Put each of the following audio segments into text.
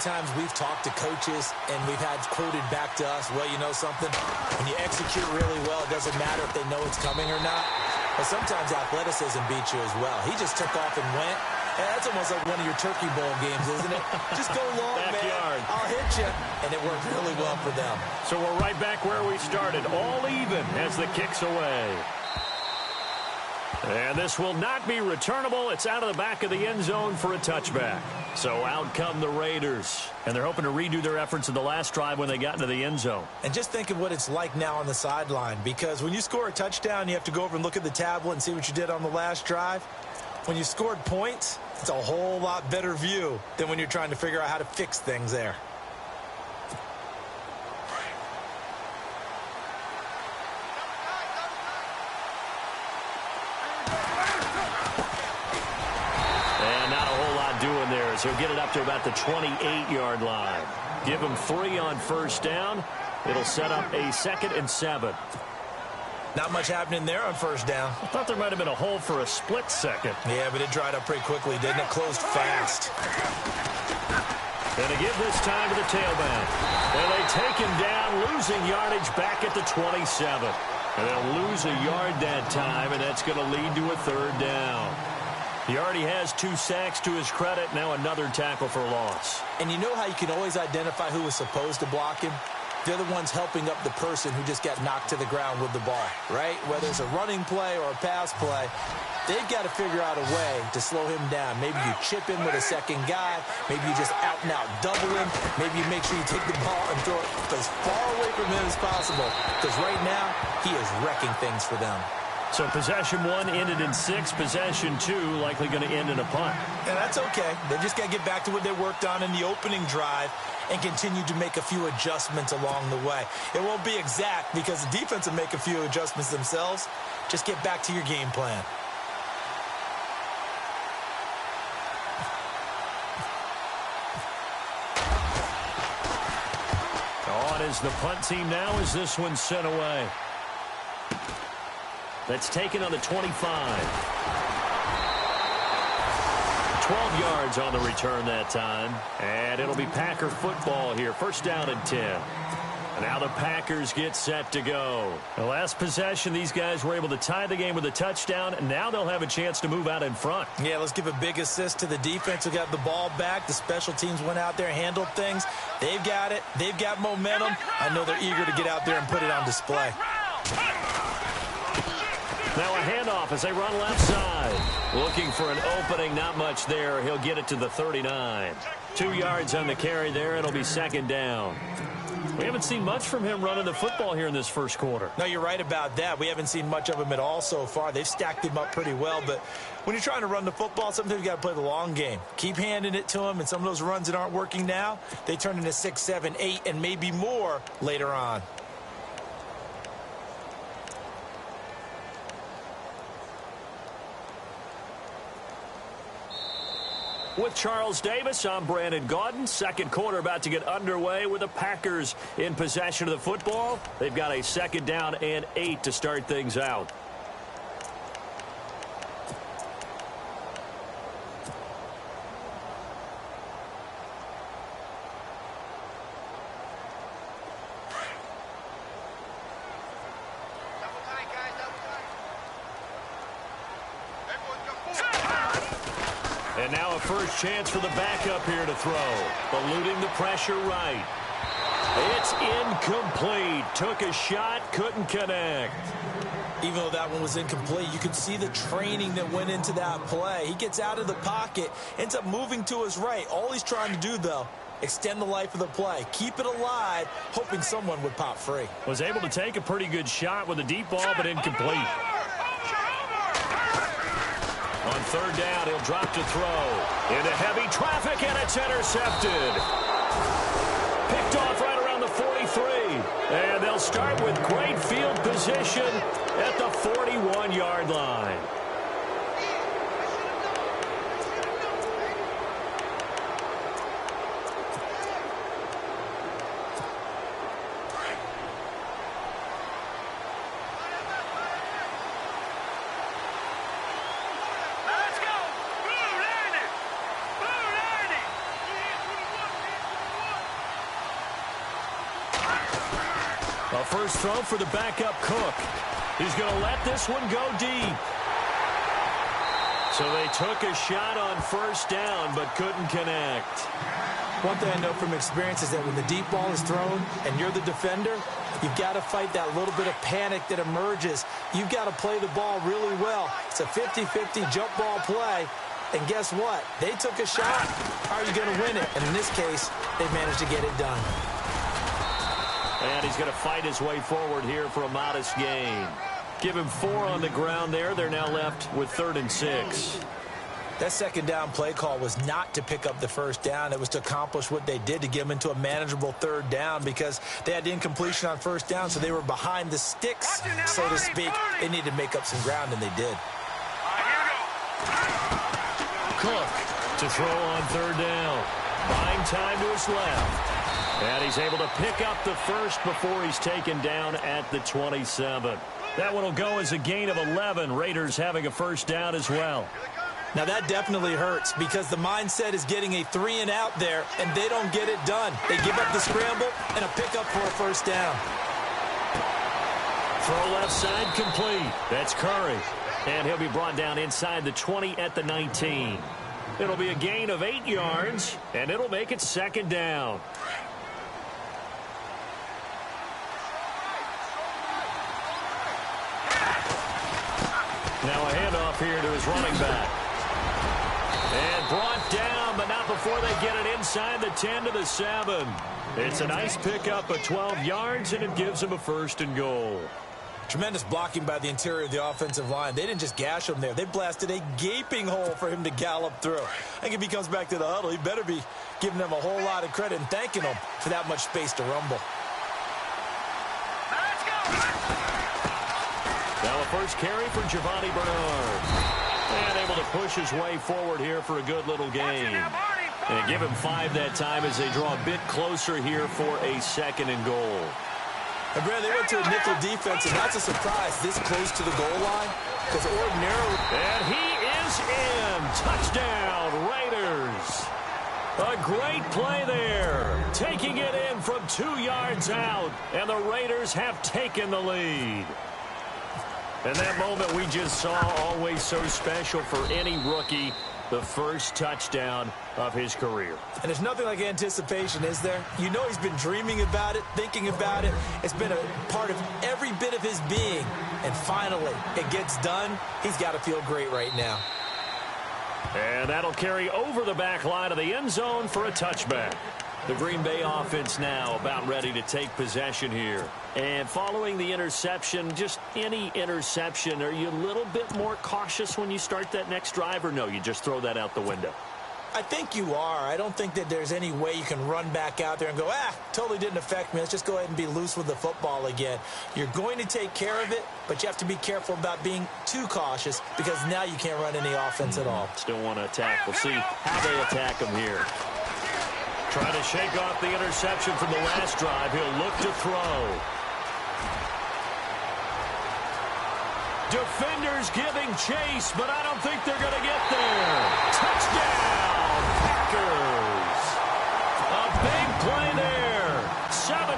times we've talked to coaches and we've had quoted back to us, well, you know something? When you execute really well, it doesn't matter if they know it's coming or not. But sometimes athleticism beats you as well. He just took off and went. And that's almost like one of your Turkey Bowl games, isn't it? Just go long, man. I'll hit you. And it worked really well for them. So we're right back where we started, all even as the kick's away. And this will not be returnable. It's out of the back of the end zone for a touchback. So out come the Raiders. And they're hoping to redo their efforts in the last drive when they got into the end zone. And just think of what it's like now on the sideline. Because when you score a touchdown, you have to go over and look at the tablet and see what you did on the last drive. When you scored points, it's a whole lot better view than when you're trying to figure out how to fix things there. So get it up to about the 28-yard line. Give them 3 on first down. It'll set up a 2nd and 7. Not much happening there on first down. I thought there might have been a hole for a split second. Yeah, but it dried up pretty quickly, didn't it? Closed fast. Going to give this time to the tailback. And they take him down, losing yardage back at the 27. And they'll lose a yard that time, and that's going to lead to a 3rd down. He already has 2 sacks to his credit. Now another tackle for loss. And you know how you can always identify who was supposed to block him? They're the ones helping up the person who just got knocked to the ground with the ball, right? Whether it's a running play or a pass play, they've got to figure out a way to slow him down. Maybe you chip him with a second guy. Maybe you just out-and-out double him. Maybe you make sure you take the ball and throw it as far away from him as possible. Because right now, he is wrecking things for them. So possession 1 ended in 6. Possession 2 likely going to end in a punt. And that's okay. They just got to get back to what they worked on in the opening drive and continue to make a few adjustments along the way. It won't be exact because the defense will make a few adjustments themselves. Just get back to your game plan. On is the punt team now as this one's sent away. That's taken on the 25. 12 yards on the return that time. And it'll be Packer football here. 1st down and 10. And now the Packers get set to go. The last possession, these guys were able to tie the game with a touchdown, and now they'll have a chance to move out in front. Yeah, let's give a big assist to the defense who got the ball back. The special teams went out there, handled things. They've got it. They've got momentum. I know they're eager to get out there and put it on display. Now a handoff as they run left side. Looking for an opening, not much there. He'll get it to the 39. 2 yards on the carry there. It'll be 2nd down. We haven't seen much from him running the football here in this first quarter. No, you're right about that. We haven't seen much of him at all so far. They've stacked him up pretty well, but when you're trying to run the football, sometimes you got to play the long game. Keep handing it to him, and some of those runs that aren't working now, they turn into 6, 7, 8, and maybe more later on. With Charles Davis, I'm Brandon Gaudin. Second quarter about to get underway with the Packers in possession of the football. They've got a 2nd down and 8 to start things out. And now a first chance for the backup here to throw. Eluding the pressure right. It's incomplete. Took a shot, couldn't connect. Even though that one was incomplete, you could see the training that went into that play. He gets out of the pocket, ends up moving to his right. All he's trying to do, though, extend the life of the play. Keep it alive, hoping someone would pop free. Was able to take a pretty good shot with a deep ball, but incomplete. On 3rd down, he'll drop to throw. Into heavy traffic, and it's intercepted. Picked off right around the 43. And they'll start with great field position at the 41-yard line. A first throw for the backup Cook. He's going to let this one go deep. So they took a shot on first down but couldn't connect. One thing I know from experience is that when the deep ball is thrown and you're the defender, you've got to fight that little bit of panic that emerges. You've got to play the ball really well. It's a 50-50 jump ball play. And guess what? They took a shot. How are you going to win it? And in this case, they managed to get it done. And he's going to fight his way forward here for a modest gain. Give him 4 on the ground there. They're now left with 3rd and 6. That second down play call was not to pick up the first down. It was to accomplish what they did, to get them into a manageable 3rd down, because they had the incompletion on first down, so they were behind the sticks, so to speak. They needed to make up some ground, and they did. Cook to throw on 3rd down. Buying time to his left. And he's able to pick up the first before he's taken down at the 27. That one will go as a gain of 11. Raiders having a first down as well. Now that definitely hurts, because the mindset is getting a 3-and-out there, and they don't get it done. They give up the scramble and a pickup for a first down. Throw left side complete. That's Curry. And he'll be brought down inside the 20 at the 19. It'll be a gain of 8 yards, and it'll make it 2nd down. Now a handoff here to his running back. And brought down, but not before they get it inside the 10 to the 7. It's a nice pickup of 12 yards, and it gives him a 1st and goal. Tremendous blocking by the interior of the offensive line. They didn't just gash him there. They blasted a gaping hole for him to gallop through. I think if he comes back to the huddle, he better be giving them a whole lot of credit and thanking them for that much space to rumble. Now a first carry for Giovanni Bernard. And able to push his way forward here for a good little gain. And give him 5 that time as they draw a bit closer here for a 2nd and goal. And Brad, they went to a nickel defense, and that's a surprise this close to the goal line, because ordinarily... And he is in. Touchdown, Raiders. A great play there. Taking it in from 2 yards out, and the Raiders have taken the lead. And that moment we just saw, always so special for any rookie, the first touchdown of his career. And there's nothing like anticipation, is there? You know he's been dreaming about it, thinking about it. It's been a part of every bit of his being. And finally, it gets done. He's got to feel great right now. And that'll carry over the back line of the end zone for a touchback. The Green Bay offense now about ready to take possession here. And following the interception, just any interception, are you a little bit more cautious when you start that next drive, or no, you just throw that out the window? I think you are. I don't think that there's any way you can run back out there and go, totally didn't affect me. Let's just go ahead and be loose with the football again. You're going to take care of it, but you have to be careful about being too cautious, because now you can't run any offense at all. Still want to attack. We'll see how they attack him here. Trying to shake off the interception from the last drive. He'll look to throw. Defenders giving chase, but I don't think they're going to get there. Touchdown, Packers. A big play there. 75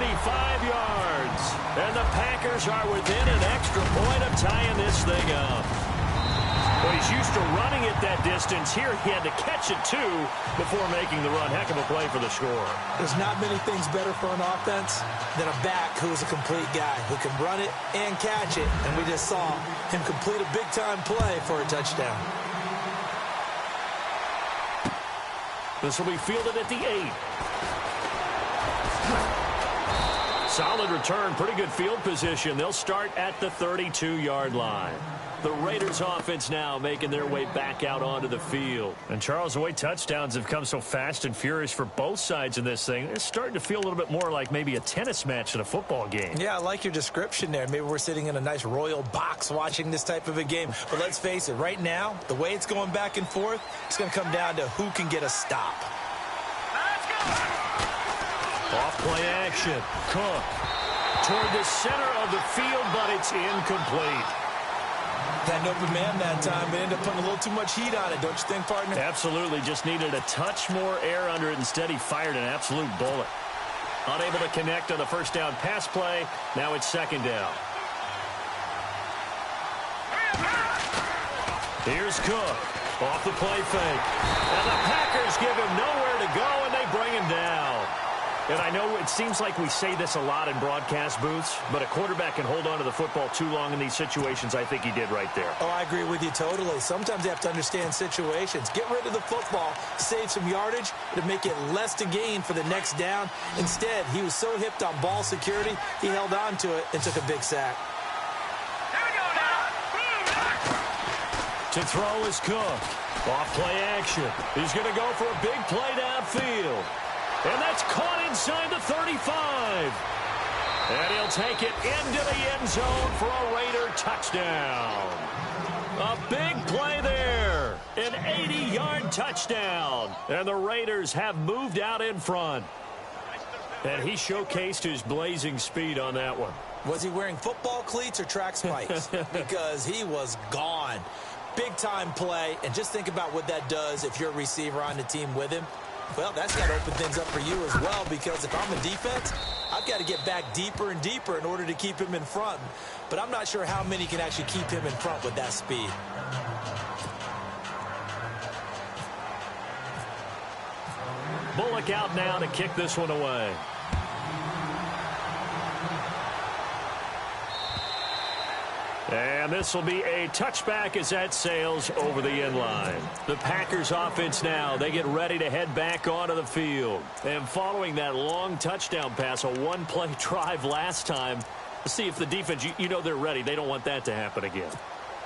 yards. And the Packers are within an extra point of tying this thing up. Well, he's used to running it that distance. Here he had to catch it, too, before making the run. Heck of a play for the score. There's not many things better for an offense than a back who is a complete guy who can run it and catch it. And we just saw him complete a big-time play for a touchdown. This will be fielded at the 8. Solid return, pretty good field position. They'll start at the 32-yard line. The Raiders offense now making their way back out onto the field. And Charles, the way touchdowns have come so fast and furious for both sides in this thing, it's starting to feel a little bit more like maybe a tennis match than a football game. Yeah, I like your description there. Maybe we're sitting in a nice royal box watching this type of a game. But let's face it, right now, the way it's going back and forth, it's going to come down to who can get a stop. Off play action. Cook toward the center of the field, but it's incomplete. Got an open man that time, but ended up putting a little too much heat on it, don't you think, partner? Absolutely. Just needed a touch more air under it. Instead, he fired an absolute bullet. Unable to connect on the first down pass play. Now it's second down. Here's Cook. Off the play fake. And the Packers give him nowhere to go, and they bring him down. And I know it seems like we say this a lot in broadcast booths, but a quarterback can hold on to the football too long in these situations. I think he did right there. Oh, I agree with you totally. Sometimes you have to understand situations. Get rid of the football, save some yardage to make it less to gain for the next down. Instead, he was so hipped on ball security, he held on to it and took a big sack. To throw is Cook. Off play action. He's going to go for a big play downfield. And that's caught inside the 35. And he'll take it into the end zone for a Raider touchdown. A big play there. An 80-yard touchdown. And the Raiders have moved out in front. And he showcased his blazing speed on that one. Was he wearing football cleats or track spikes? Because he was gone. Big-time play. And just think about what that does if you're a receiver on the team with him. Well, that's got to open things up for you as well, because if I'm a defense, I've got to get back deeper and deeper in order to keep him in front. But I'm not sure how many can actually keep him in front with that speed. Bullock out now to kick this one away. And this will be a touchback as that sails over the end line. The Packers offense now, they get ready to head back onto the field. And following that long touchdown pass, a one-play drive last time, let's see if the defense, you know they're ready. They don't want that to happen again.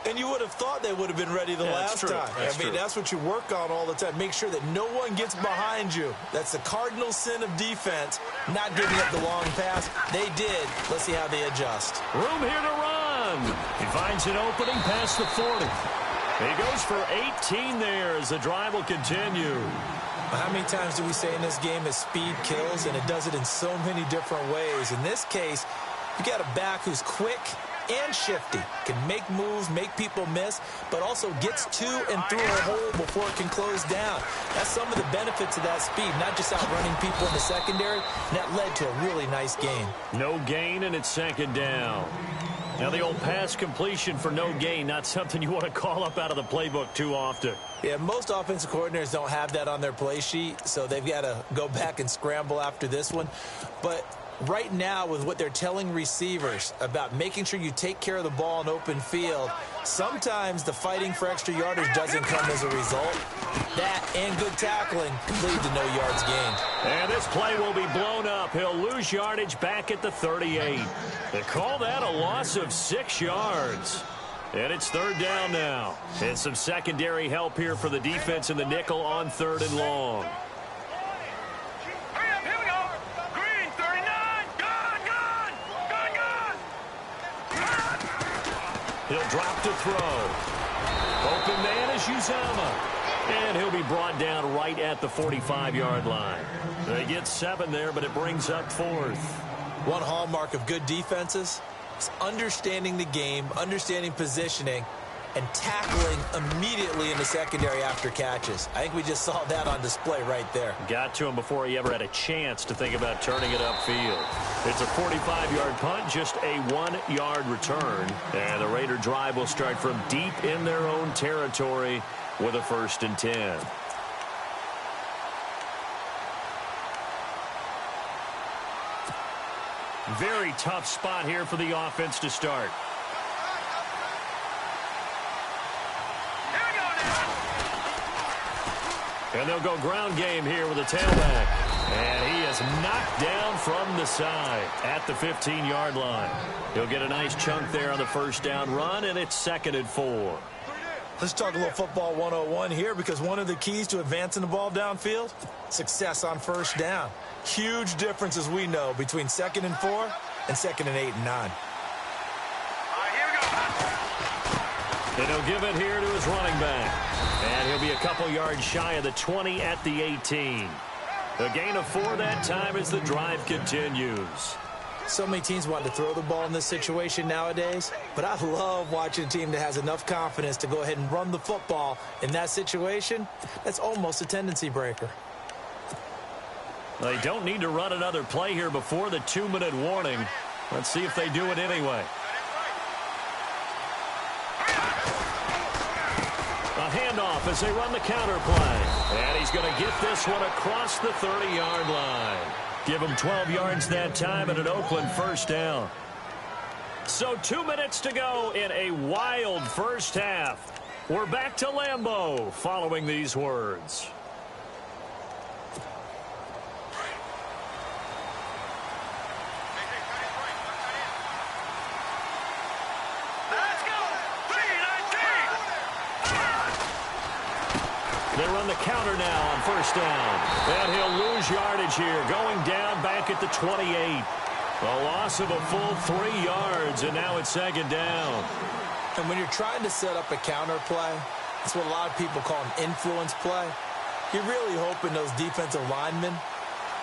And you would have thought they would have been ready the last time. That's what you work on all the time. Make sure that no one gets behind you. That's the cardinal sin of defense, not giving up the long pass. They did. Let's see how they adjust. Room here to run. He finds an opening past the 40. He goes for 18 there as the drive will continue. How many times do we say in this game that speed kills, and it does it in so many different ways? In this case, you got a back who's quick and shifty, can make moves, make people miss, but also gets to and through a hole before it can close down. That's some of the benefits of that speed, not just outrunning people in the secondary, and that led to a really nice gain. No gain, and it's second down. Now the old pass completion for no gain, not something you want to call up out of the playbook too often. Yeah, most offensive coordinators don't have that on their play sheet, so they've got to go back and scramble after this one. But right now, with what they're telling receivers about making sure you take care of the ball in open field, sometimes the fighting for extra yardage doesn't come as a result. That and good tackling can lead to no yards gained. And this play will be blown up. He'll lose yardage back at the 38. They call that a loss of 6 yards. And it's third down now. And some secondary help here for the defense in the nickel on 3rd and long. He'll drop to throw. Open man is Uzama. And he'll be brought down right at the 45-yard line. They get 7 there, but it brings up 4th. One hallmark of good defenses is understanding the game, understanding positioning, and tackling immediately in the secondary after catches. I think we just saw that on display right there. Got to him before he ever had a chance to think about turning it upfield. It's a 45-yard punt, just a 1-yard return. And the Raider drive will start from deep in their own territory with a 1st and 10. Very tough spot here for the offense to start. And they'll go ground game here with a tailback. And he is knocked down from the side at the 15-yard line. He'll get a nice chunk there on the first down run, and it's 2nd and 4. Let's talk a little football 101 here, because one of the keys to advancing the ball downfield, success on first down. Huge difference, as we know, between 2nd and 4 and 2nd and 8 and 9. And he'll give it here to his running back. And he'll be a couple yards shy of the 20 at the 18. A gain of 4 that time as the drive continues. So many teams want to throw the ball in this situation nowadays, but I love watching a team that has enough confidence to go ahead and run the football in that situation. That's almost a tendency breaker. They don't need to run another play here before the 2-minute warning. Let's see if they do it anyway. A handoff as they run the counter play. And he's going to get this one across the 30-yard line. Give him 12 yards that time and an Oakland first down. So 2 minutes to go in a wild first half. We're back to Lambeau following these words. They run the counter now on first down. And he'll lose yardage here, going down back at the 28. A loss of a full 3 yards, and now it's second down. And when you're trying to set up a counter play, that's what a lot of people call an influence play. You're really hoping those defensive linemen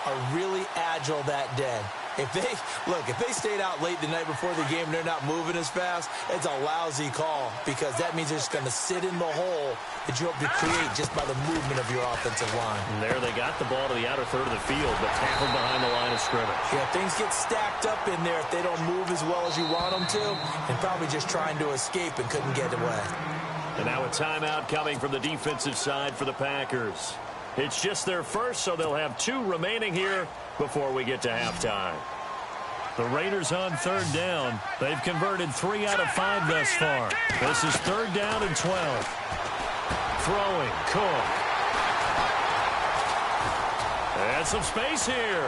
are really agile that day. If they stayed out late the night before the game and they're not moving as fast, it's a lousy call because that means they're just going to sit in the hole that you hope to create just by the movement of your offensive line. And there they got the ball to the outer third of the field, but tackled behind the line of scrimmage. Yeah, things get stacked up in there if they don't move as well as you want them to, and probably just trying to escape and couldn't get away. And now a timeout coming from the defensive side for the Packers. It's just their first, so they'll have 2 remaining here before we get to halftime. The Raiders on third down. They've converted 3 out of 5 thus far. This is third down and 12. Throwing, Cook. And some space here.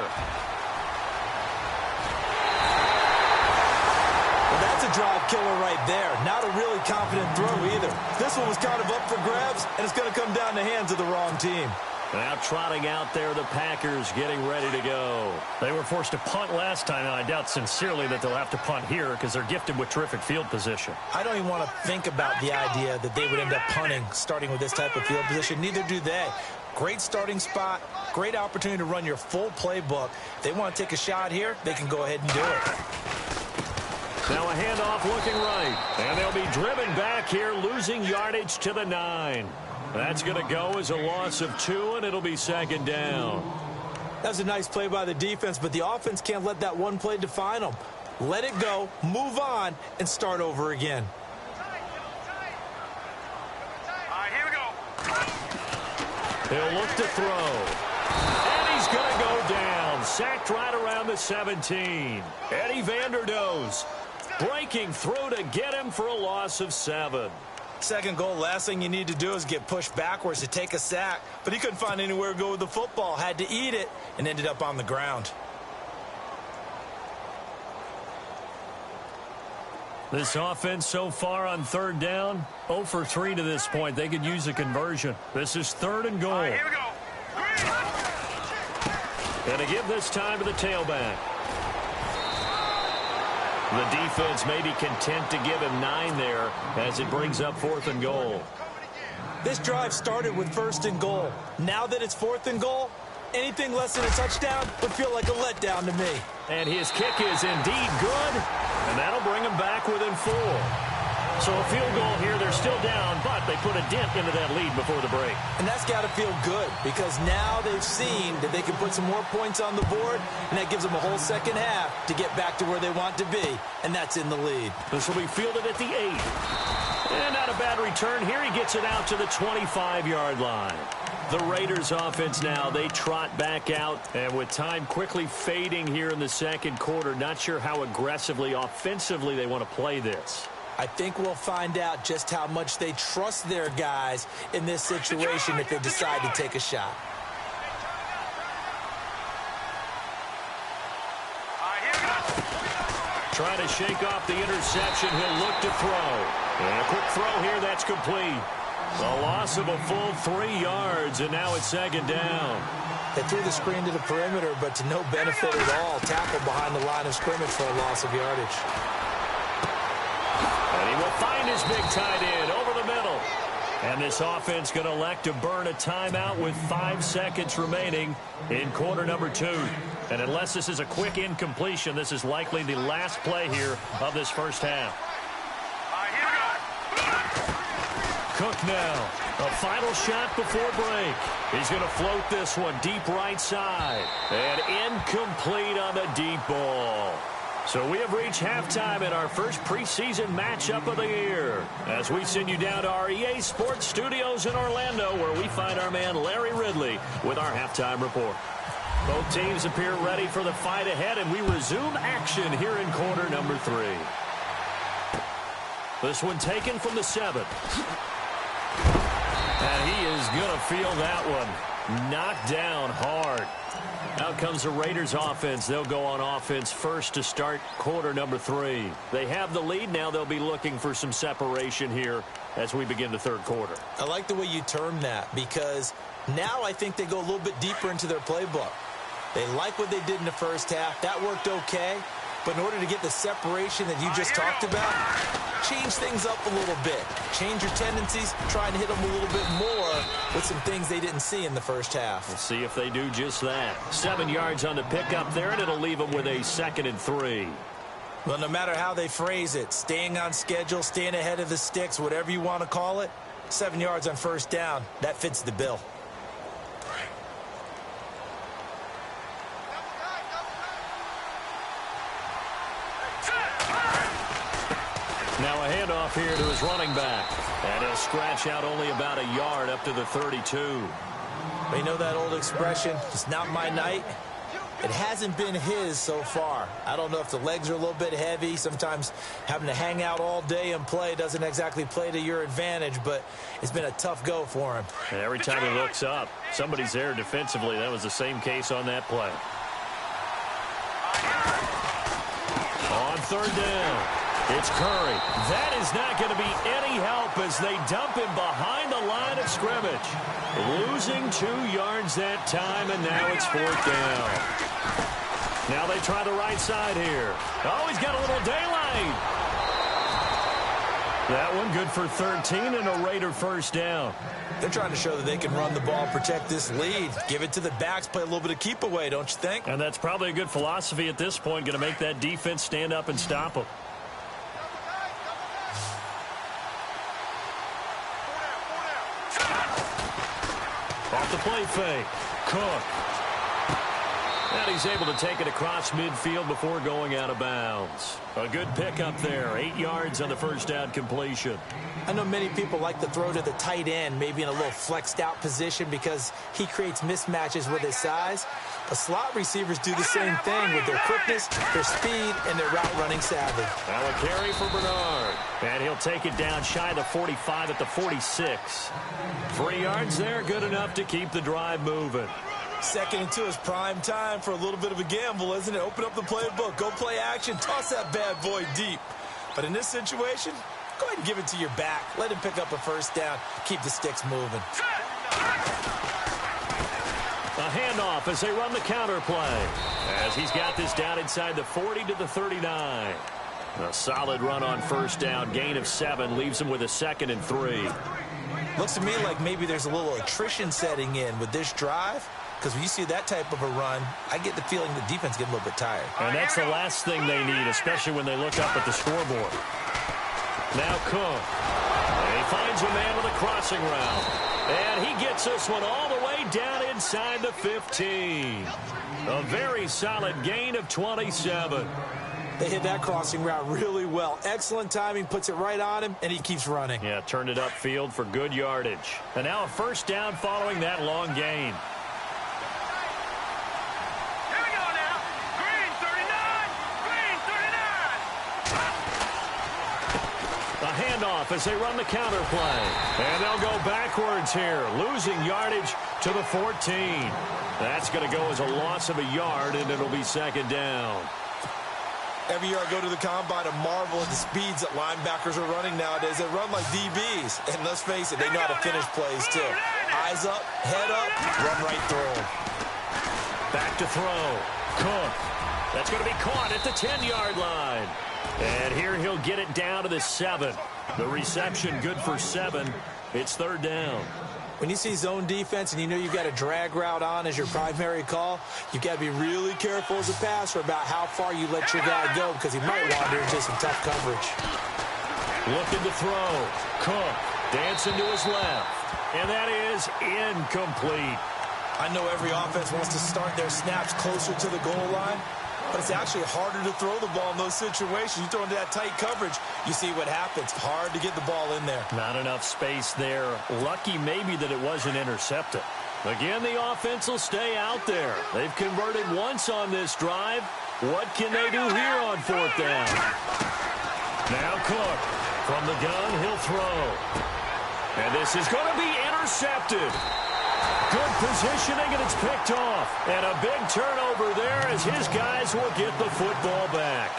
Well, that's a drive killer right there. Not a really confident throw either. This one was kind of up for grabs, and it's going to come down the hands of the wrong team. Now trotting out there, the Packers getting ready to go. They were forced to punt last time, and I doubt sincerely that they'll have to punt here because they're gifted with terrific field position. I don't even want to think about the idea that they would end up punting starting with this type of field position. Neither do they. Great starting spot, great opportunity to run your full playbook. If they want to take a shot here, they can go ahead and do it. Now a handoff looking right, and they'll be driven back here, losing yardage to the 9. That's going to go as a loss of 2, and it'll be second down. That was a nice play by the defense, but the offense can't let that one play define them. Let it go, move on, and start over again. All right, here we go. He'll look to throw. And he's going to go down. Sacked right around the 17. Eddie Vanderdoes breaking through to get him for a loss of 7. Second goal, last thing you need to do is get pushed backwards to take a sack. But he couldn't find anywhere to go with the football. Had to eat it and ended up on the ground. This offense so far on third down, 0 for 3 to this point. They could use a conversion. This is third and goal. All right, here we go. And to give this time to the tailback. The defense may be content to give him 9 there as it brings up 4th and goal. This drive started with 1st and goal. Now that it's 4th and goal, anything less than a touchdown would feel like a letdown to me. And his kick is indeed good, and that'll bring him back within 4. So a field goal here, they're still down, but they put a dent into that lead before the break. And that's got to feel good because now they've seen that they can put some more points on the board, and that gives them a whole second half to get back to where they want to be, and that's in the lead. This will be fielded at the 8. And not a bad return here. He gets it out to the 25-yard line. The Raiders offense now, they trot back out, and with time quickly fading here in the second quarter, not sure how aggressively, offensively they want to play this. I think we'll find out just how much they trust their guys in this situation if they decide to take a shot. Trying to shake off the interception. He'll look to throw. And a quick throw here. That's complete. A loss of a full 3 yards, and now it's second down. They threw the screen to the perimeter, but to no benefit at all. Tackled behind the line of scrimmage for a loss of yardage. And he will find his big tight end over the middle. And this offense going to elect to burn a timeout with 5 seconds remaining in quarter number 2. And unless this is a quick incompletion, this is likely the last play here of this first half. All right, here we go. Cook now. A final shot before break. He's going to float this one deep right side. And incomplete on the deep ball. So we have reached halftime in our first preseason matchup of the year, as we send you down to our EA Sports Studios in Orlando, where we find our man Larry Ridley with our halftime report. Both teams appear ready for the fight ahead, and we resume action here in quarter number 3. This one taken from the 7th. And he is going to feel that one. Knocked down hard. Out comes the Raiders offense. They'll go on offense first to start quarter number 3. They have the lead. Now they'll be looking for some separation here as we begin the third quarter. I like the way you term that, because now I think they go a little bit deeper into their playbook. They like what they did in the first half. That worked okay. But in order to get the separation that you just talked about, change things up a little bit. Change your tendencies, try and hit them a little bit more with some things they didn't see in the first half. We'll see if they do just that. 7 yards on the pickup there, and it'll leave them with a 2nd and 3. Well, no matter how they phrase it, staying on schedule, staying ahead of the sticks, whatever you want to call it, 7 yards on first down, that fits the bill. Now a handoff here to his running back. And he'll scratch out only about a yard up to the 32. You know that old expression, it's not my night? It hasn't been his so far. I don't know if the legs are a little bit heavy. Sometimes having to hang out all day and play doesn't exactly play to your advantage, but it's been a tough go for him. And every time he looks up, somebody's there defensively. That was the same case on that play. On third down. It's Curry. That is not going to be any help as they dump him behind the line of scrimmage. Losing 2 yards that time, and now it's 4th down. Now they try the right side here. Oh, he's got a little daylight. That one good for 13 and a Raider first down. They're trying to show that they can run the ball, protect this lead. Give it to the backs, play a little bit of keep away, don't you think? And that's probably a good philosophy at this point, going to make that defense stand up and stop them. Off the play fake. Cook. And he's able to take it across midfield before going out of bounds. A good pickup there. 8 yards on the first down completion. I know many people like to throw to the tight end, maybe in a little flexed out position because he creates mismatches with his size. But slot receivers do the same thing with their quickness, their speed, and their route running savvy. Now a carry for Bernard. And he'll take it down shy of the 45 at the 46. 3 yards there, good enough to keep the drive moving. 2nd and 2 is prime time for a little bit of a gamble, isn't it? Open up the playbook, go play action, toss that bad boy deep. But in this situation, go ahead and give it to your back. Let him pick up a first down, keep the sticks moving. A handoff as they run the counter play. As he's got this down inside the 40 to the 39. A solid run on first down, gain of 7, leaves him with a 2nd and 3. Looks to me like maybe there's a little attrition setting in with this drive. Because when you see that type of a run, I get the feeling the defense gets a little bit tired. And that's the last thing they need, especially when they look up at the scoreboard. Now Cook. And he finds a man with a crossing route. And he gets this one all the way down inside the 15. A very solid gain of 27. They hit that crossing route really well. Excellent timing, puts it right on him, and he keeps running. Yeah, turned it upfield for good yardage. And now a first down following that long gain. Handoff as they run the counter play. And they'll go backwards here, losing yardage to the 14. That's going to go as a loss of a yard, and it'll be 2nd down. Every year I go to the combine and marvel at the speeds that linebackers are running nowadays. They run like DBs. And let's face it, they know how to finish plays too. Eyes up, head up, run right through them. Back to throw. Cook. That's going to be caught at the 10-yard line. And here he'll get it down to the 7. The reception good for 7. It's 3rd down. When you see zone defense and you know you've got a drag route on as your primary call, you've got to be really careful as a passer about how far you let your guy go because he might wander into some tough coverage. Looking to throw. Cook dancing to his left. And that is incomplete. I know every offense wants to start their snaps closer to the goal line, but it's actually harder to throw the ball in those situations. You throw into that tight coverage, you see what happens. Hard to get the ball in there. Not enough space there. Lucky maybe that it wasn't intercepted. Again, the offense will stay out there. They've converted once on this drive. What can they do here on fourth down? Now Cook. From the gun, he'll throw. And this is going to be intercepted. Good positioning, and it's picked off. And a big turnover there as his guys will get the football back.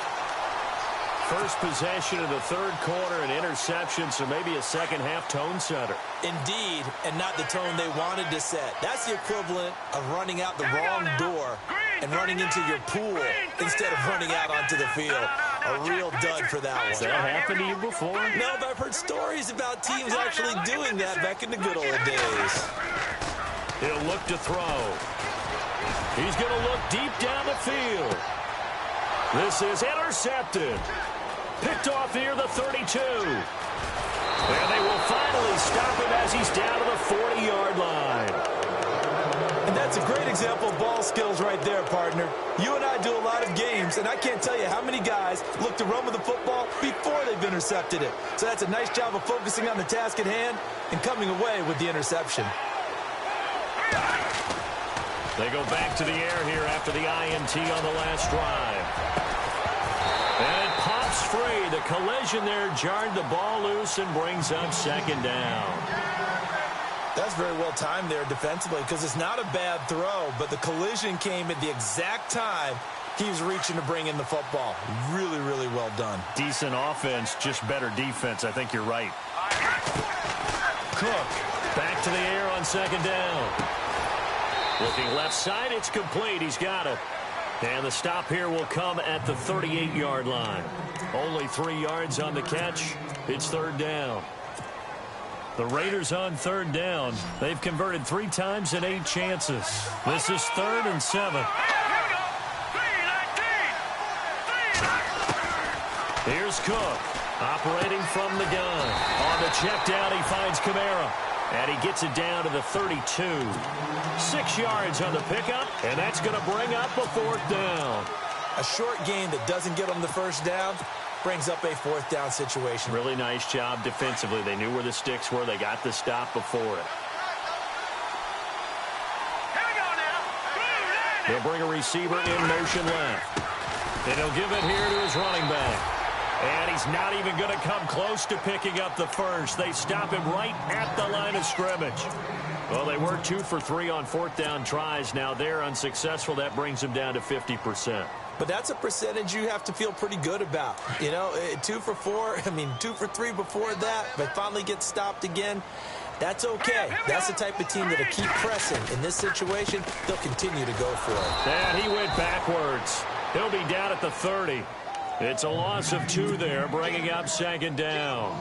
First possession of the third quarter, an interception, so maybe a second-half tone setter. Indeed, and not the tone they wanted to set. That's the equivalent of running out the wrong door and running into your pool instead of running out onto the field. A real dud for that one. Has that happened to you before? No, but I've heard stories about teams actually doing that back in the good old days. He'll look to throw. He's going to look deep down the field. This is intercepted. Picked off here, the 32. And they will finally stop him as he's down to the 40-yard line. And that's a great example of ball skills right there, partner. You and I do a lot of games, and I can't tell you how many guys look to run with the football before they've intercepted it. So that's a nice job of focusing on the task at hand and coming away with the interception. They go back to the air here after the INT on the last drive. And it pops free. The collision there jarred the ball loose and brings up second down. That's very well timed there defensively because it's not a bad throw, but the collision came at the exact time he was reaching to bring in the football. Really, really well done. Decent offense, just better defense. I think you're right. Cook back to the air on second down. Looking left side, it's complete. He's got it. And the stop here will come at the 38-yard line. Only 3 yards on the catch. It's third down. The Raiders on third down. They've converted 3 times in 8 chances. This is 3rd and 7. Here's Cook operating from the gun. On the check down, he finds Kamara. And he gets it down to the 32. 6 yards on the pickup, and that's going to bring up a fourth down. A short gain that doesn't get them the first down brings up a fourth down situation. Really nice job defensively. They knew where the sticks were. They got the stop before it. They'll bring a receiver in motion left. And he'll give it here to his running back. And he's not even going to come close to picking up the first. They stop him right at the line of scrimmage. Well, they were 2 for 3 on fourth down tries. Now they're unsuccessful. That brings them down to 50%. But that's a percentage you have to feel pretty good about. You know, 2 for 4, 2 for 3 before that, but finally get stopped again. That's okay. That's the type of team that'll keep pressing. In this situation, they'll continue to go for it. And he went backwards. He'll be down at the 30. It's a loss of 2 there, bringing up second down.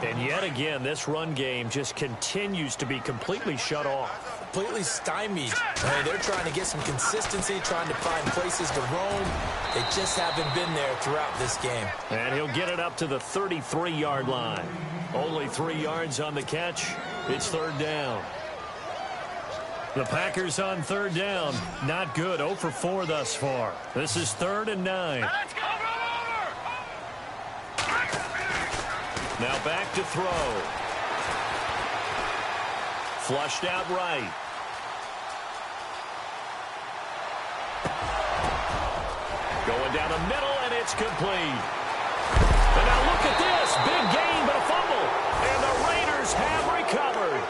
And yet again, this run game just continues to be completely shut off. Completely stymied. They're trying to get some consistency, trying to find places to roam. They just haven't been there throughout this game. And he'll get it up to the 33-yard line. Only 3 yards on the catch. It's third down. The Packers on third down. Not good. 0 for 4 thus far. This is 3rd and 9. Let's go, Now back to throw. Flushed out right. Going down the middle, and it's complete. And now look at this. Big gain, but a fumble. And the Raiders have recovered.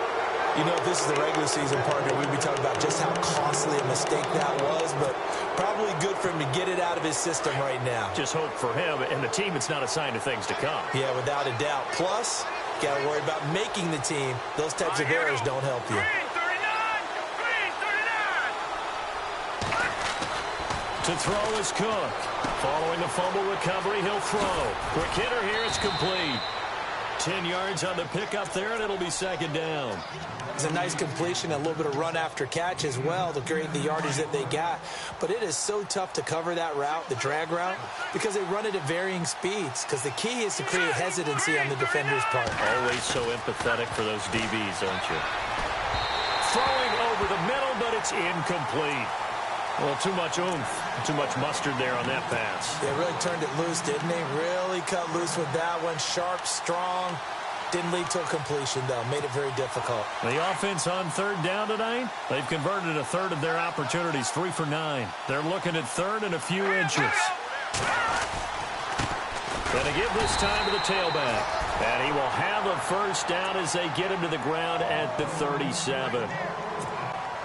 You know, if this is the regular season, partner, we'd be talking about just how costly a mistake that was, but probably good for him to get it out of his system right now. Just hope for him and the team it's not a sign of things to come. Yeah, without a doubt. Plus, got to worry about making the team. Those types of errors don't help you. To throw is Cook. Following the fumble recovery, he'll throw. Quick hitter here, it's complete. 10 yards on the pickup there, and it'll be second down. It's a nice completion, a little bit of run after catch as well to create the yardage that they got. But it is so tough to cover that route, the drag route, because they run it at varying speeds. Because the key is to create hesitancy on the defender's part. Always so empathetic for those DBs, aren't you? Throwing over the middle, but it's incomplete. Well, too much oomph, too much mustard there on that pass. Yeah, really turned it loose, didn't he? Really cut loose with that one. Sharp, strong. Didn't lead to a completion, though. Made it very difficult. The offense on third down tonight, they've converted a third of their opportunities, 3 for 9. They're looking at third and a few inches. Gonna give this time to the tailback. And he will have a first down as they get him to the ground at the 37.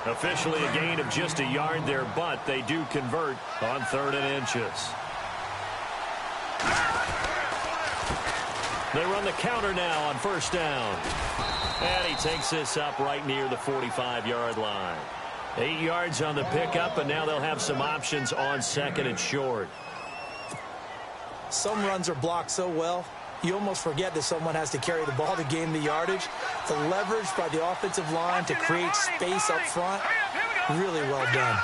Officially a gain of just a yard there, but they do convert on 3rd and inches. They run the counter now on first down. And he takes this up right near the 45-yard line. 8 yards on the pickup, and now they'll have some options on 2nd and short. Some runs are blocked so well, you almost forget that someone has to carry the ball to gain the yardage. The leverage by the offensive line to create space up front, really well done.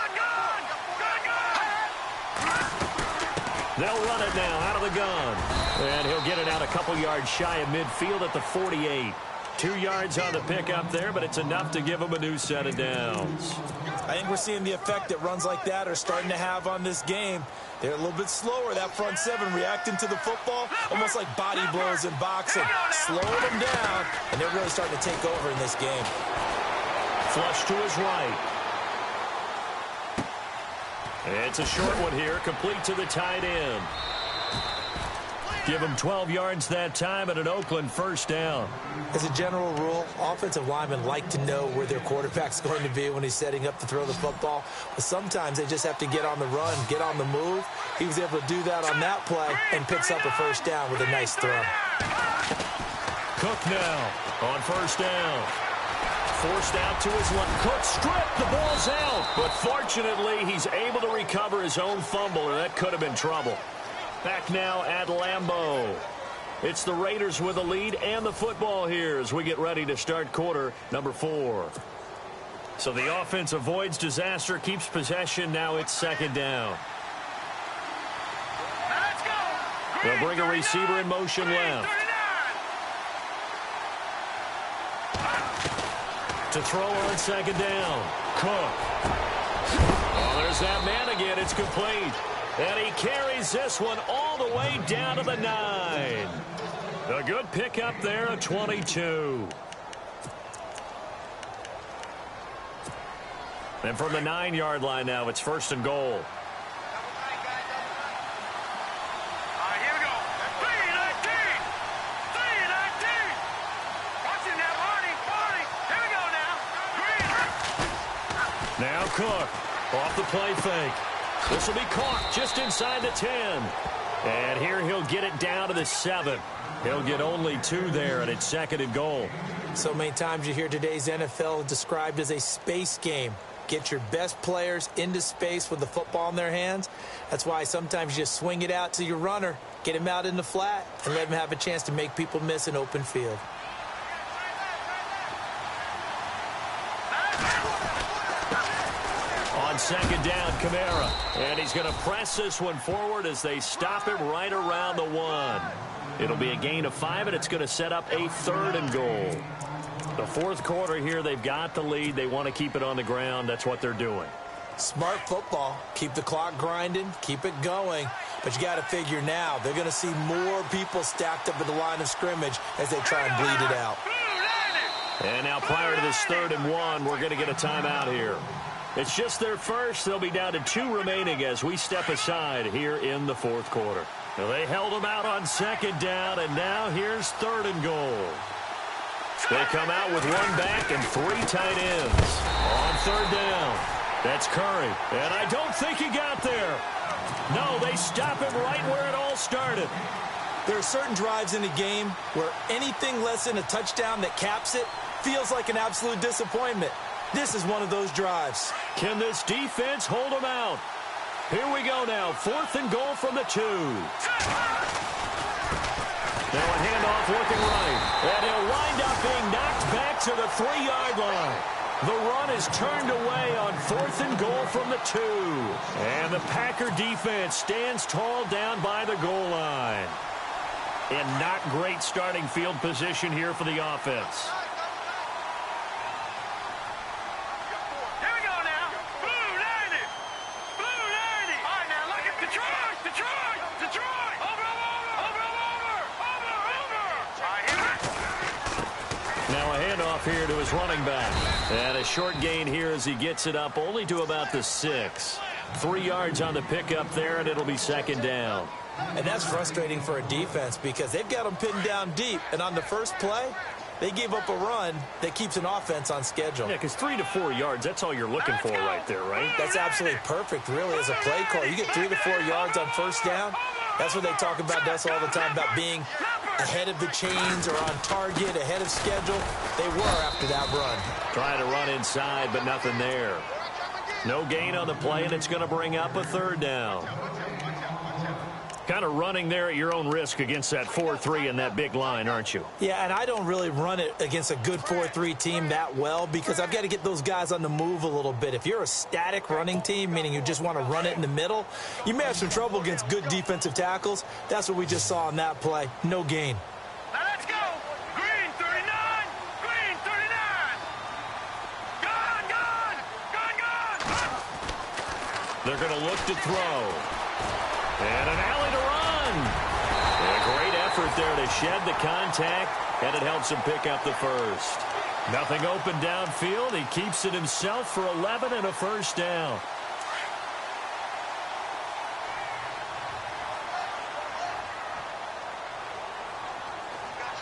They'll run it now out of the gun. And he'll get it out a couple yards shy of midfield at the 48. 2 yards on the pickup there, but it's enough to give him a new set of downs. I think we're seeing the effect that runs like that are starting to have on this game. They're a little bit slower, that front seven, reacting to the football, almost like body blows in boxing. Slowing them down, and they're really starting to take over in this game. Flush to his right. It's a short one here, complete to the tight end. Give him 12 yards that time and an Oakland first down. As a general rule, offensive linemen like to know where their quarterback's going to be when he's setting up to throw the football. But sometimes they just have to get on the run, get on the move. He was able to do that on that play and picks up a first down with a nice throw. Cook now on first down. Forced out to his left. Cook stripped. The ball's out. But fortunately, he's able to recover his own fumble, or that could have been trouble. Back now at Lambeau. It's the Raiders with the lead and the football here as we get ready to start quarter number 4. So the offense avoids disaster, keeps possession. Now it's second down. They'll bring a receiver in motion left. To throw on second down. Cook. Oh, there's that man again. It's complete. And he carries this one all the way down to the 9. A good pickup there, a 22. And from the 9-yard line now, it's first and goal. Here we go. 3-19. 3-19. Watching that, Marty. Here we go now. Now Cook off the play fake. This will be caught just inside the 10. And here he'll get it down to the 7. He'll get only 2 there, and it's second and goal. So many times you hear today's NFL described as a space game. Get your best players into space with the football in their hands. That's why sometimes you just swing it out to your runner, get him out in the flat, and let him have a chance to make people miss an open field. On second down, Kamara. And he's going to press this one forward as they stop him right around the 1. It'll be a gain of 5, and it's going to set up a 3rd and goal. The 4th quarter here, they've got the lead. They want to keep it on the ground. That's what they're doing. Smart football. Keep the clock grinding. Keep it going. But you got to figure now, they're going to see more people stacked up at the line of scrimmage as they try and bleed it out. And now prior to this 3rd and 1, we're going to get a timeout here. It's just their first. They'll be down to 2 remaining as we step aside here in the 4th quarter. Now they held them out on second down, and now here's 3rd and goal. They come out with 1 back and 3 tight ends. On 3rd down, that's Curry. And I don't think he got there. No, they stop him right where it all started. There are certain drives in a game where anything less than a touchdown that caps it feels like an absolute disappointment. This is one of those drives. Can this defense hold them out? Here we go now. 4th and goal from the 2. Now a handoff looking right. And he'll wind up being knocked back to the 3-yard line. The run is turned away on 4th and goal from the 2. And the Packer defense stands tall down by the goal line. And not great starting field position here for the offense. Here we go now. Blue 90. Blue 90. All right, now look at Detroit. Detroit. Detroit. Over. All right, here. Now a handoff here to his running back. And a short gain here as he gets it up only to about the 6. 3 yards on the pickup there, and it'll be 2nd down. And that's frustrating for a defense because they've got them pinned down deep. And on the first play, they gave up a run that keeps an offense on schedule. Yeah, because 3 to 4 yards, that's all you're looking for right there, right? That's absolutely perfect, really, as a play call. You get 3 to 4 yards on first down. That's what they talk about us all the time, about being ahead of the chains or on target, ahead of schedule. They were after that run. Trying to run inside, but nothing there. No gain on the play, and it's going to bring up a 3rd down. Kind of running there at your own risk against that 4-3 and that big line, aren't you? Yeah, and I don't really run it against a good 4-3 team that well because I've got to get those guys on the move a little bit. If you're a static running team, meaning you just want to run it in the middle, you may have some trouble against good defensive tackles. That's what we just saw on that play. No gain. Now let's go. Green 39. Green 39. Gone. They're going to look to throw. And an alley to run. A great effort there to shed the contact, and it helps him pick up the 1st. Nothing open downfield. He keeps it himself for 11 and a 1st down.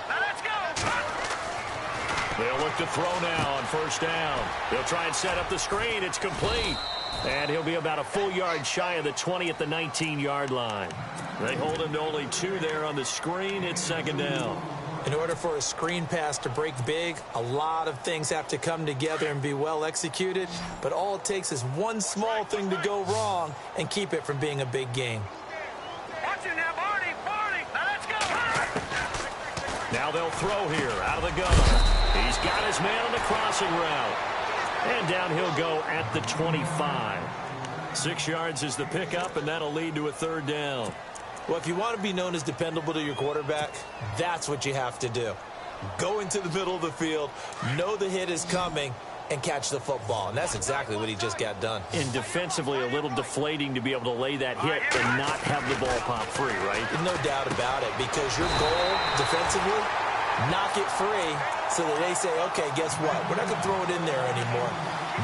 Now let's go. They'll look to throw now on 1st down. They'll try and set up the screen. It's complete. And he'll be about a full yard shy of the 20 at the 19-yard line. They hold him to only 2 there on the screen. It's 2nd down. In order for a screen pass to break big, a lot of things have to come together and be well executed. But all it takes is one small thing to go wrong and keep it from being a big game. Watch it now, Barney. Now let's go. Now they'll throw here out of the gun. He's got his man on the crossing route. And down he'll go at the 25. 6 yards is the pickup, and that'll lead to a 3rd down. Well, if you want to be known as dependable to your quarterback, that's what you have to do. Go into the middle of the field, know the hit is coming, and catch the football. And that's exactly what he just got done. And defensively, a little deflating to be able to lay that hit and not have the ball pop free, right? No doubt about it, because your goal defensively, knock it free so that they say, okay, guess what? We're not going to throw it in there anymore.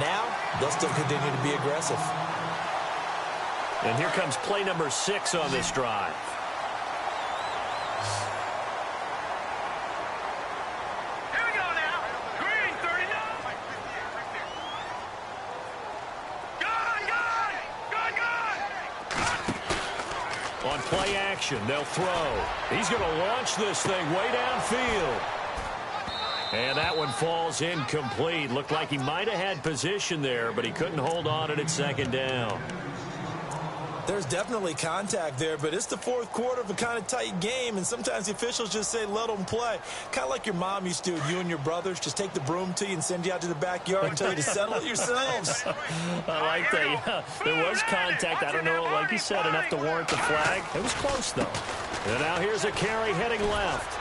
Now, they'll still continue to be aggressive. And here comes play number 6 on this drive. Here we go now. Green 39. Gone. On play action, they'll throw. He's going to launch this thing way downfield. And that one falls incomplete. Looked like he might have had position there, but he couldn't hold on at 2nd down. There's definitely contact there, but it's the 4th quarter of a kind of tight game, and sometimes the officials just say, let them play. Kind of like your mom used to, you and your brothers, just take the broom to you and send you out to the backyard and tell you to settle it yourselves. I like that. Yeah, there was contact. I don't know, like you said, enough to warrant the flag. It was close, though. And now here's a carry heading left.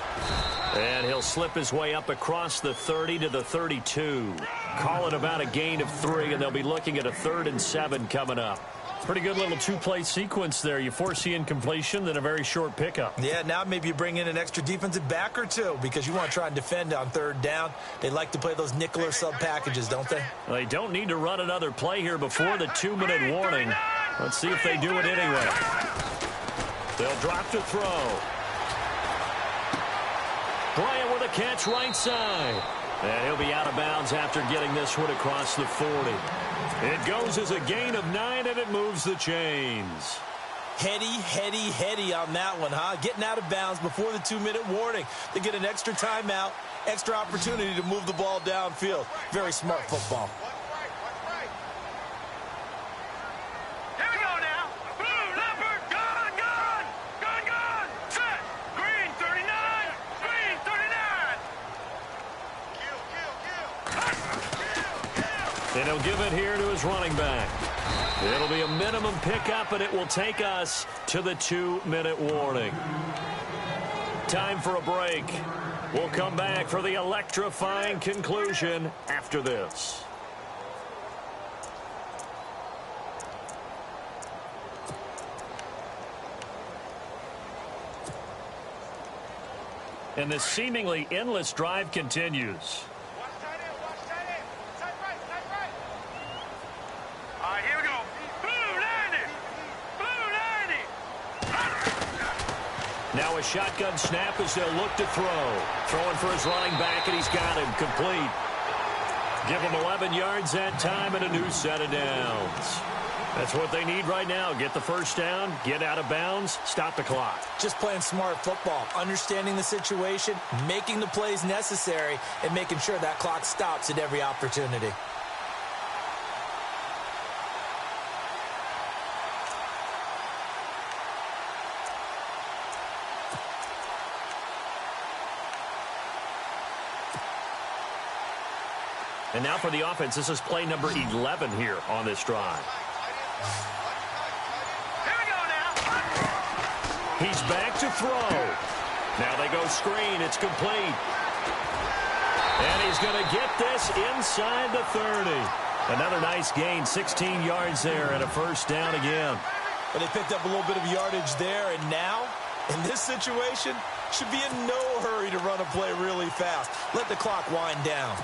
And he'll slip his way up across the 30 to the 32. Call it about a gain of 3, and they'll be looking at a 3rd and 7 coming up. Pretty good little 2-play sequence there. You foresee incompletion, then a very short pickup. Yeah, now maybe you bring in an extra defensive back or 2 because you want to try and defend on 3rd down. They like to play those nickel or sub packages, don't they? They don't need to run another play here before the 2-minute warning. Let's see if they do it anyway. They'll drop to throw. Bryant with a catch right side. And he'll be out of bounds after getting this one across the 40. It goes as a gain of 9, and it moves the chains. Heady on that one, huh? Getting out of bounds before the 2-minute warning. They get an extra timeout, extra opportunity to move the ball downfield. Very smart football. Here we go now. Blue, leopard, gone. Set. Green 39. And he'll give it here to his running back. It'll be a minimum pickup, and it will take us to the 2-minute warning. Time for a break. We'll come back for the electrifying conclusion after this. And this seemingly endless drive continues. All right, here we go. Blue 90. Blue 90. Now a shotgun snap as they'll look to throw. Throwing for his running back, and he's got him complete. Give him 11 yards that time and a new set of downs. That's what they need right now. Get the first down, get out of bounds, stop the clock. Just playing smart football, understanding the situation, making the plays necessary, and making sure that clock stops at every opportunity. And now for the offense, this is play number 11 here on this drive. Here we go now. He's back to throw. Now they go screen. It's complete. And he's going to get this inside the 30. Another nice gain, 16 yards there and a first down again. But they picked up a little bit of yardage there, and now, in this situation, should be in no hurry to run a play really fast. Let the clock wind down.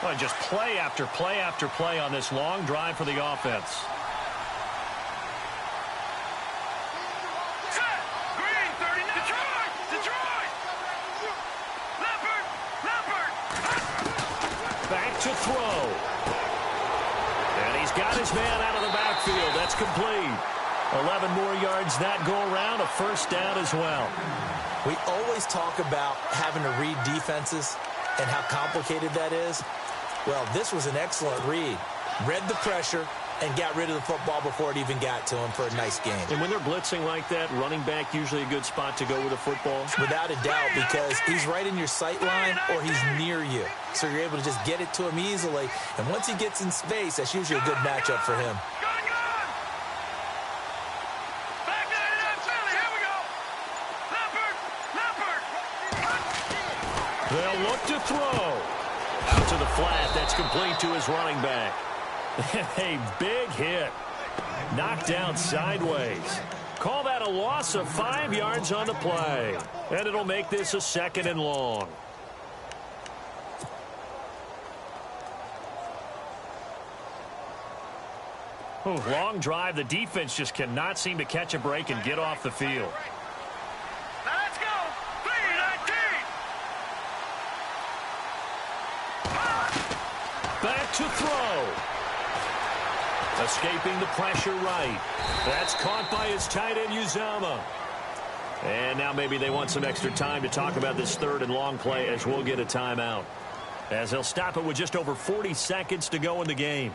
Well, just play after play after play on this long drive for the offense. Set. Green 30. Detroit. Detroit. Leopard. Back to throw. And he's got his man out of the backfield. That's complete. 11 more yards that go around, a first down as well. We always talk about having to read defenses and how complicated that is. Well, this was an excellent read. Read the pressure and got rid of the football before it even got to him for a nice game. And when they're blitzing like that, running back usually a good spot to go with the football. Without a doubt, because he's right in your sight line or he's near you. So you're able to just get it to him easily. And once he gets in space, that's usually a good matchup for him. Gun. Back 99 Philly. Here we go. Leopard. They'll look to throw. Out to the flat. That's complete to his running back. A big hit. Knocked down sideways. Call that a loss of 5 yards on the play. And it'll make this a 2nd and long. Ooh, long drive. The defense just cannot seem to catch a break and get off the field. Now let's go. 319. Back to throw. Escaping the pressure right. That's caught by his tight end, Uzama. And now maybe they want some extra time to talk about this 3rd and long play as we'll get a timeout. As they'll stop it with just over 40 seconds to go in the game.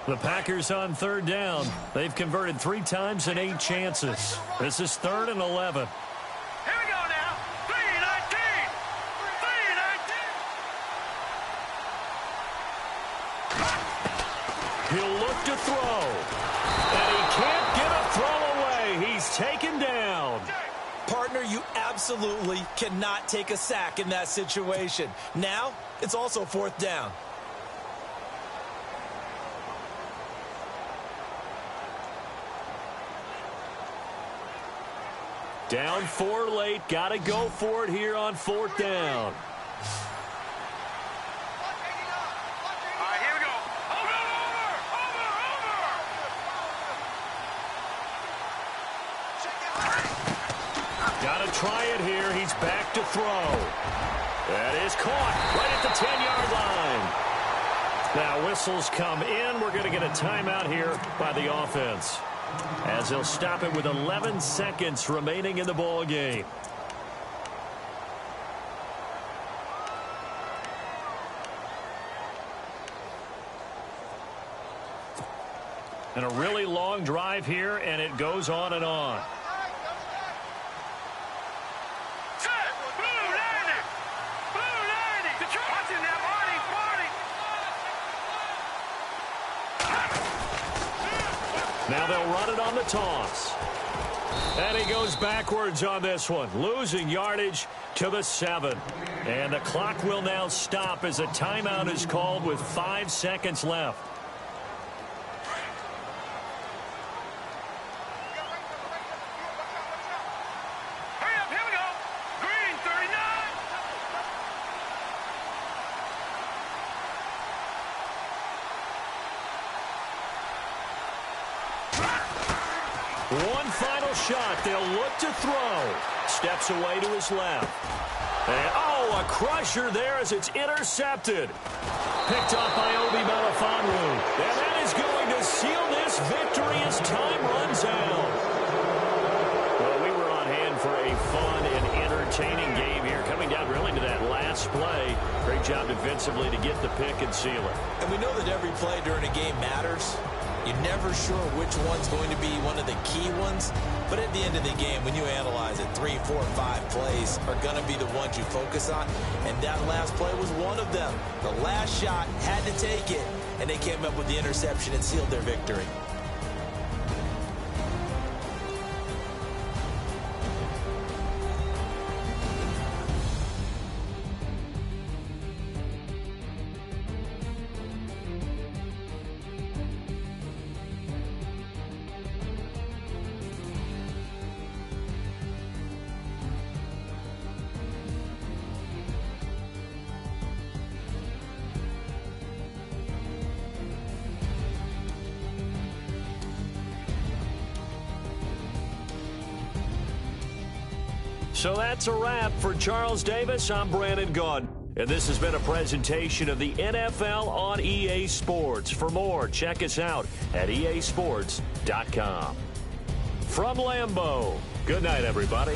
The Packers on 3rd down. They've converted 3 times in 8 chances. This is 3rd and 11. Here we go now. 319. 319. He'll look to throw. And he can't get a throw away. He's taken down. Partner, you absolutely cannot take a sack in that situation. Now, it's also 4th down. Down 4 late. Got to go for it here on 4th down. All right, here we go. Over. Got to try it here. He's back to throw. That is caught right at the 10-yard line. Now whistles come in. We're going to get a timeout here by the offense, as they'll stop it with 11 seconds remaining in the ball game. And a really long drive here, and it goes on and on. Set. Blue Now they'll run it on the toss. And he goes backwards on this one, losing yardage to the 7. And the clock will now stop as a timeout is called with 5 seconds left. Hurry up, here we go. Green 39. One final shot. They'll look to throw. Steps away to his left. And, oh, a crusher there as it's intercepted. Picked up by Obi Melifonwu. And that is going to seal this victory as time runs out. Well, we were on hand for a fun and entertaining game here, coming down really to that last play. Great job defensively to get the pick and seal it. And we know that every play during a game matters. You're never sure which one's going to be one of the key ones. But at the end of the game, when you analyze it, 3, 4, 5 plays are going to be the ones you focus on. And that last play was one of them. The last shot had to take it, and they came up with the interception and sealed their victory. So that's a wrap for Charles Davis. I'm Brandon Gaudin. And this has been a presentation of the NFL on EA Sports. For more, check us out at easports.com. From Lambeau, good night, everybody.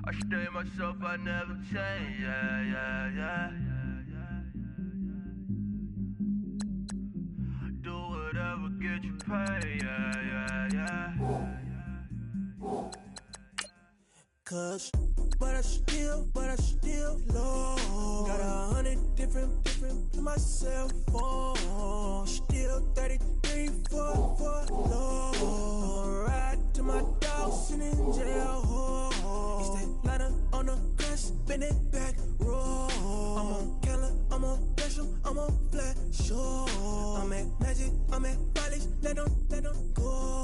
I stay myself, I never change, yeah. Do whatever, get you paid, yeah. Cause, but I still low. Got 100 different to my cell phone. Still 33 for low. Ride to my dog sitting in jail. It's that ladder on the grass, bend it back, roll. I'm on Keller, I'm on Gresham, I'm on Flat Shore. I'm at Magic, I'm at Follies, let them go.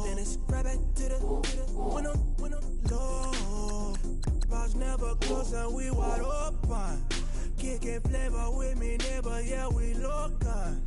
Then it's right back to the when I'm low. Bars never close and we wide open. Kicking flavor with me, neighbor, yeah, we local.